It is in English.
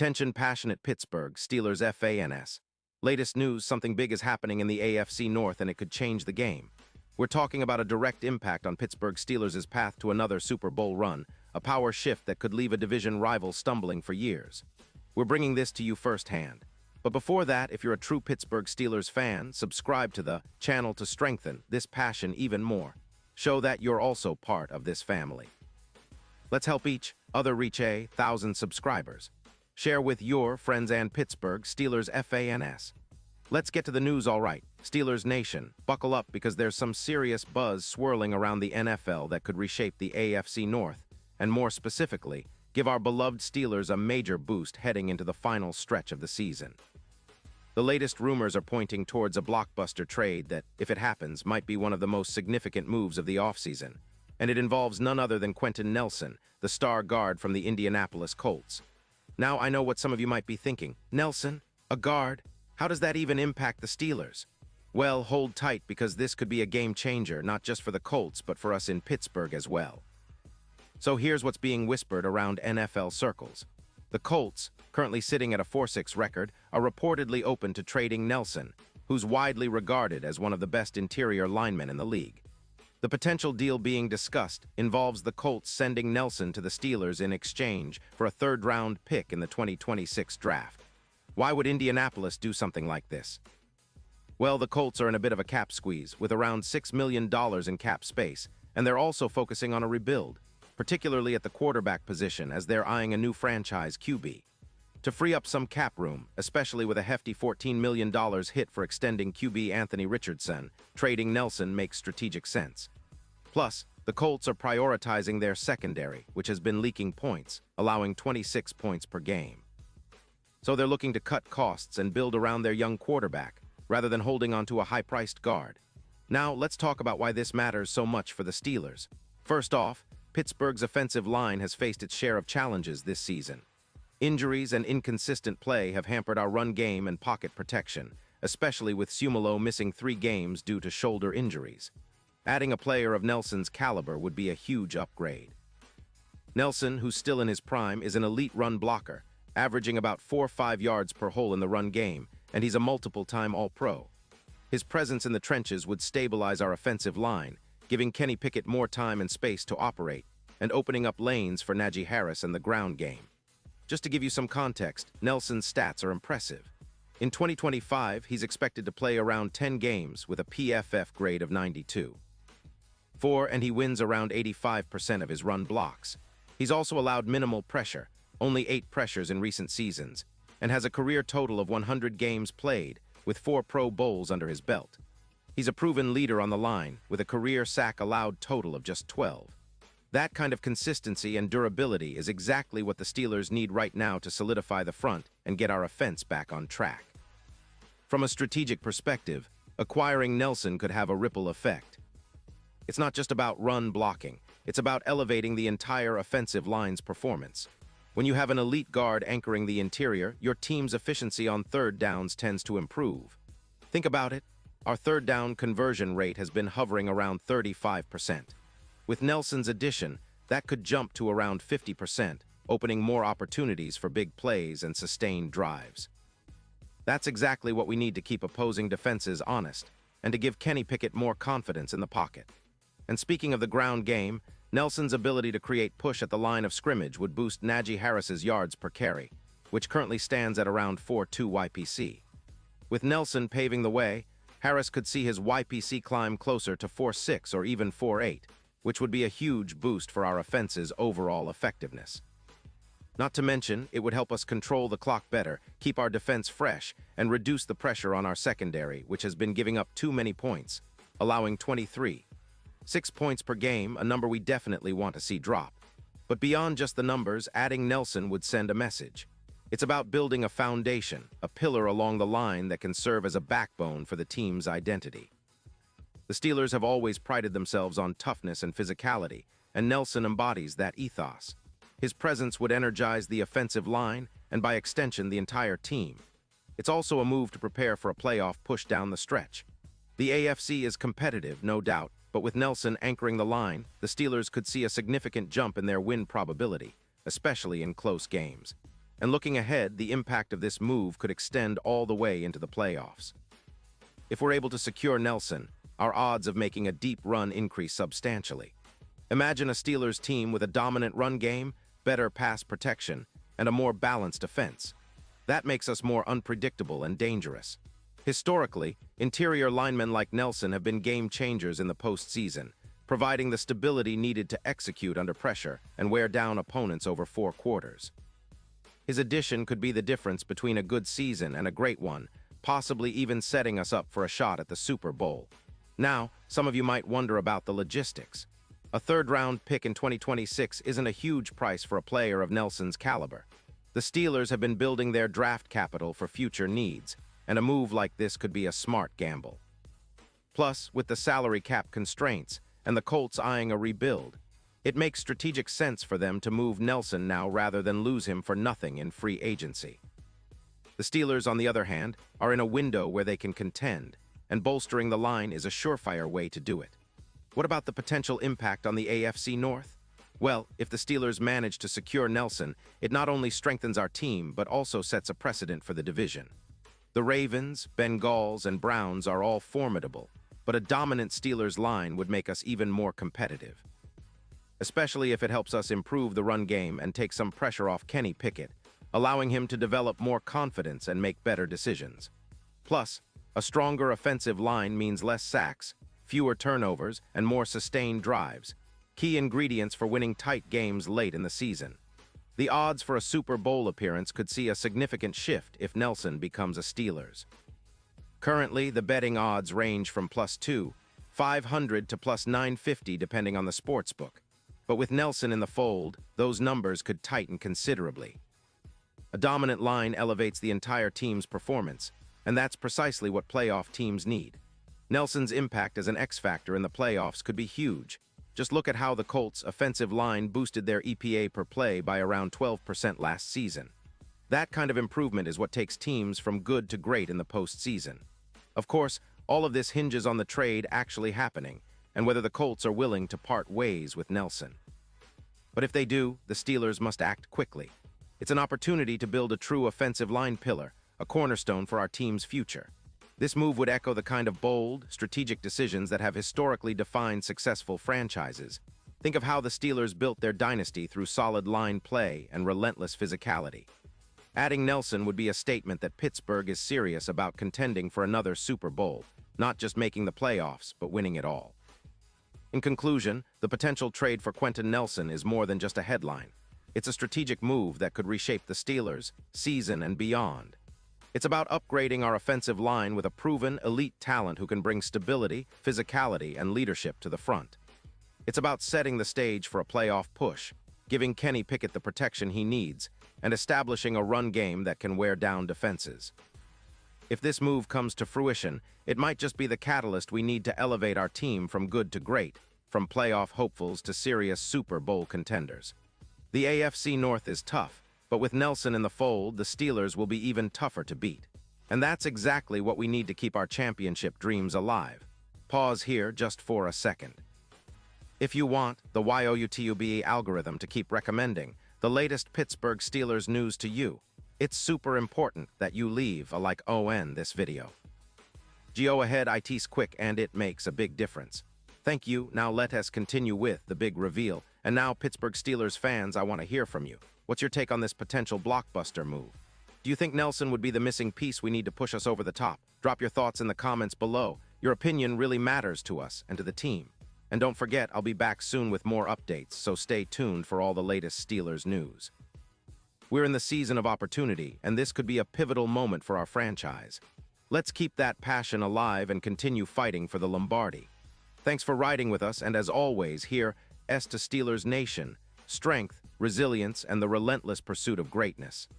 Attention passionate Pittsburgh Steelers fans. Latest news, something big is happening in the AFC North and it could change the game. We're talking about a direct impact on Pittsburgh Steelers' path to another Super Bowl run, a power shift that could leave a division rival stumbling for years. We're bringing this to you firsthand. But before that, if you're a true Pittsburgh Steelers fan, subscribe to the channel to strengthen this passion even more. Show that you're also part of this family. Let's help each other reach 1,000 subscribers. Share with your friends and Pittsburgh Steelers fans. Let's get to the news all right. Steelers Nation, buckle up because there's some serious buzz swirling around the NFL that could reshape the AFC North, and more specifically, give our beloved Steelers a major boost heading into the final stretch of the season. The latest rumors are pointing towards a blockbuster trade that, if it happens, might be one of the most significant moves of the offseason, and it involves none other than Quentyn Nelson, the star guard from the Indianapolis Colts. Now, I know what some of you might be thinking. Nelson, a guard? How does that even impact the Steelers? Well, hold tight because this could be a game changer, not just for the Colts, but for us in Pittsburgh as well. So here's what's being whispered around NFL circles. The Colts, currently sitting at a 4-6 record, are reportedly open to trading Nelson, who's widely regarded as one of the best interior linemen in the league. The potential deal being discussed involves the Colts sending Nelson to the Steelers in exchange for a third-round pick in the 2026 draft. Why would Indianapolis do something like this? Well, the Colts are in a bit of a cap squeeze, with around $6 million in cap space, and they're also focusing on a rebuild, particularly at the quarterback position as they're eyeing a new franchise QB. To free up some cap room, especially with a hefty $14 million hit for extending QB Anthony Richardson, trading Nelson makes strategic sense. Plus, the Colts are prioritizing their secondary, which has been leaking points, allowing 26 points per game. So they're looking to cut costs and build around their young quarterback, rather than holding onto a high-priced guard. Now, let's talk about why this matters so much for the Steelers. First off, Pittsburgh's offensive line has faced its share of challenges this season. Injuries and inconsistent play have hampered our run game and pocket protection, especially with Sumalo missing 3 games due to shoulder injuries. Adding a player of Nelson's caliber would be a huge upgrade. Nelson, who's still in his prime, is an elite run blocker, averaging about 4 or 5 yards per hole in the run game, and he's a multiple-time All-Pro. His presence in the trenches would stabilize our offensive line, giving Kenny Pickett more time and space to operate, and opening up lanes for Najee Harris in the ground game. Just to give you some context, Nelson's stats are impressive. In 2025, he's expected to play around 10 games with a PFF grade of 92. And he wins around 85% of his run blocks. He's also allowed minimal pressure, only 8 pressures in recent seasons, and has a career total of 100 games played, with 4 Pro Bowls under his belt. He's a proven leader on the line, with a career sack allowed total of just 12. That kind of consistency and durability is exactly what the Steelers need right now to solidify the front and get our offense back on track. From a strategic perspective, acquiring Nelson could have a ripple effect. It's not just about run blocking, it's about elevating the entire offensive line's performance. When you have an elite guard anchoring the interior, your team's efficiency on third downs tends to improve. Think about it. Our third down conversion rate has been hovering around 35%. With Nelson's addition, that could jump to around 50%, opening more opportunities for big plays and sustained drives. That's exactly what we need to keep opposing defenses honest, and to give Kenny Pickett more confidence in the pocket. And speaking of the ground game, Nelson's ability to create push at the line of scrimmage would boost Najee Harris's yards per carry, which currently stands at around 4.2 YPC. With Nelson paving the way, Harris could see his YPC climb closer to 4.6 or even 4.8, which would be a huge boost for our offense's overall effectiveness. Not to mention, it would help us control the clock better, keep our defense fresh, and reduce the pressure on our secondary, which has been giving up too many points, allowing 23. 6 points per game, a number we definitely want to see drop. But beyond just the numbers, adding Nelson would send a message. It's about building a foundation, a pillar along the line that can serve as a backbone for the team's identity. The Steelers have always prided themselves on toughness and physicality, and Nelson embodies that ethos. His presence would energize the offensive line, and by extension, the entire team. It's also a move to prepare for a playoff push down the stretch. The AFC is competitive, no doubt, but with Nelson anchoring the line, the Steelers could see a significant jump in their win probability, especially in close games. And looking ahead, the impact of this move could extend all the way into the playoffs. If we're able to secure Nelson, our odds of making a deep run increase substantially. Imagine a Steelers team with a dominant run game, better pass protection, and a more balanced offense. That makes us more unpredictable and dangerous. Historically, interior linemen like Nelson have been game changers in the postseason, providing the stability needed to execute under pressure and wear down opponents over 4 quarters. His addition could be the difference between a good season and a great one, possibly even setting us up for a shot at the Super Bowl. Now, some of you might wonder about the logistics. A third-round pick in 2026 isn't a huge price for a player of Nelson's caliber. The Steelers have been building their draft capital for future needs, and a move like this could be a smart gamble. Plus, with the salary cap constraints and the Colts eyeing a rebuild, it makes strategic sense for them to move Nelson now rather than lose him for nothing in free agency. The Steelers, on the other hand, are in a window where they can contend, and bolstering the line is a surefire way to do it. What about the potential impact on the AFC North? Well, if the Steelers manage to secure Nelson, it not only strengthens our team, but also sets a precedent for the division. The Ravens, Bengals, and Browns are all formidable, but a dominant Steelers line would make us even more competitive. Especially if it helps us improve the run game and take some pressure off Kenny Pickett, allowing him to develop more confidence and make better decisions. Plus, a stronger offensive line means less sacks, fewer turnovers, and more sustained drives, key ingredients for winning tight games late in the season. The odds for a Super Bowl appearance could see a significant shift if Nelson becomes a Steelers. Currently, the betting odds range from +2,500 to +950 depending on the sportsbook. But with Nelson in the fold, those numbers could tighten considerably. A dominant line elevates the entire team's performance, and that's precisely what playoff teams need. Nelson's impact as an X-factor in the playoffs could be huge. Just look at how the Colts' offensive line boosted their EPA per play by around 12% last season. That kind of improvement is what takes teams from good to great in the postseason. Of course, all of this hinges on the trade actually happening, and whether the Colts are willing to part ways with Nelson. But if they do, the Steelers must act quickly. It's an opportunity to build a true offensive line pillar, a cornerstone for our team's future. This move would echo the kind of bold, strategic decisions that have historically defined successful franchises. Think of how the Steelers built their dynasty through solid line play and relentless physicality. Adding Nelson would be a statement that Pittsburgh is serious about contending for another Super Bowl, not just making the playoffs, but winning it all. In conclusion, the potential trade for Quentyn Nelson is more than just a headline. It's a strategic move that could reshape the Steelers' season and beyond. It's about upgrading our offensive line with a proven, elite talent who can bring stability, physicality, and leadership to the front. It's about setting the stage for a playoff push, giving Kenny Pickett the protection he needs, and establishing a run game that can wear down defenses. If this move comes to fruition, it might just be the catalyst we need to elevate our team from good to great, from playoff hopefuls to serious Super Bowl contenders. The AFC North is tough, but with Nelson in the fold, the Steelers will be even tougher to beat. And that's exactly what we need to keep our championship dreams alive. Pause here just for a second. If you want the YOUTUBE algorithm to keep recommending the latest Pittsburgh Steelers news to you, it's super important that you leave a like on this video. Go ahead, it's quick and it makes a big difference. Thank you. Now let us continue with the big reveal. And now, Pittsburgh Steelers fans, I want to hear from you. What's your take on this potential blockbuster move? Do you think Nelson would be the missing piece we need to push us over the top? Drop your thoughts in the comments below. Your opinion really matters to us and to the team. And don't forget, I'll be back soon with more updates, so stay tuned for all the latest Steelers news. We're in the season of opportunity, and this could be a pivotal moment for our franchise. Let's keep that passion alive and continue fighting for the Lombardi. Thanks for riding with us, and as always, here, to Steelers Nation, strength, resilience, and the relentless pursuit of greatness.